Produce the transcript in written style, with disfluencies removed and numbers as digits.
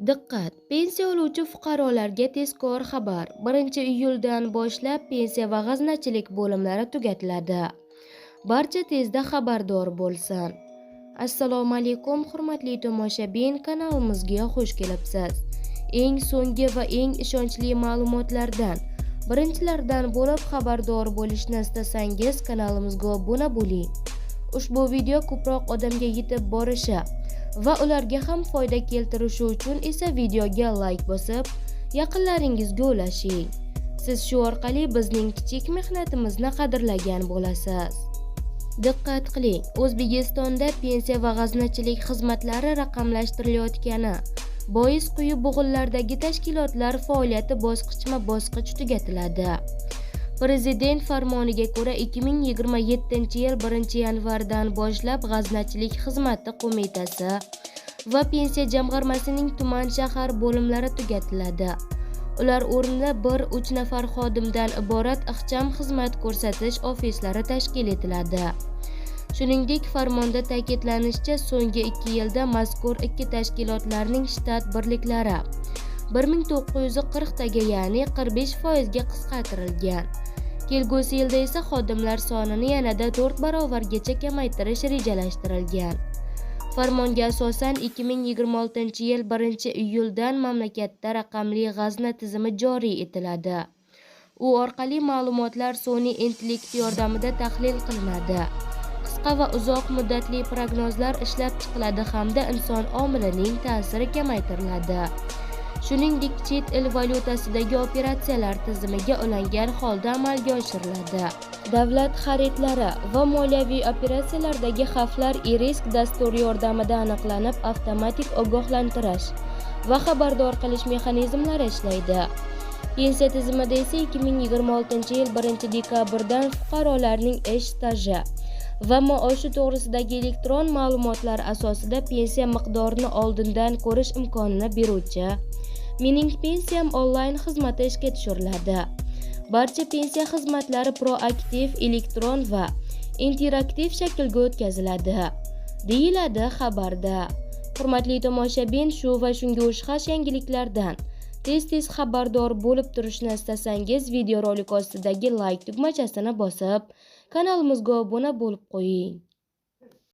Diqqat! Pensiya oluvchi fuqarolarga tezkor xabar. 1-iyuldan boshlab pensiya va g'aznachilik bo'limlari tugatiladi. Barcha tezda xabardor bo'lsin. Assalomu alaykum, hurmatli tomoshabin, kanalimizga xush kelibsiz. Eng so'nggi va eng ishonchli ma'lumotlardan birinchilardan bo'lib xabardor bo'lishni istasangiz kanalimizga obuna bo'ling. Ushbu video ko'proq odamga yetib borishi va ularga ham foyda keltirishi uchun esa videoga like bosib, yaqinlaringizga ulashing. Siz shu orqali bizning kichik mehnatimizni qadrlagan bo'lasiz. Diqqat qiling, O'zbekistonda pensiya va g'aznachilik xizmatlari raqamlashtirilayotgani bois quyi bo'g'inlardagi tashkilotlar faoliyati bosqichma-bosqich tugatiladi. Prezident farmoniga ko'ra 2027-yil 1-yanvardan boshlab G'aznachilik xizmati qo'mitasi va pensiya jamg'armasining tuman shahar bo'limlari tugatiladi. Ular o'rnida 1-3 nafar xodimdan iborat ixcham xizmat ko'rsatish ofislari tashkil etiladi. Shuningdek, farmonda ta'kidlanishicha, so'nggi 2 yilda mazkur ikki tashkilotlarning shtat birliklari 1940 taga, ya'ni 45% ga qisqartirilgan. Kelgusi yilda esa xodimlar sonini yanada 4 barobargacha kamaytirish rejalashtirilgan. Farmonga asosan 2026-yil 1-iyuldan mamlakatda raqamli g'azna tizimi joriy etiladi. U orqali ma'lumotlar sun'iy intellekt yordamida tahlil qilinadi. Qisqa va uzoq muddatli prognozlar ishlab chiqiladi hamda inson omilining ta'siri kamaytiriladi. Shuningdek, chet el valyutasidagi operatsiyalar tizimiga ulangan holda amalga oshiriladi. Davlat xaridlari va moliyaviy operatsiyalardagi xavflar e-risk dasturi yordamida aniqlanib, avtomatik ogohlantirish va xabardor qilish mexanizmlari ishlaydi. Pensiya tizimida esa 2026-yil 1-dekabrdan fuqarolarning ish staji va maoshi to'g'risidagi elektron ma'lumotlar asosida pensiya miqdorini oldindan ko'rish imkonini beruvchi Mening pensiyam onlayn xizmati ishga tushiriladi. Barcha pensiya xizmatlari proaktiv, elektron va interaktiv shaklga o'tkaziladi, deyiladi xabarda. Hurmatli tomoshabin, shu va shunga o'xshash yangiliklardan tez-tez xabardor bo'lib turishni istasangiz, videorolik ostidagi like tugmachasini bosib, kanalimizga obuna bo'lib qo'ying.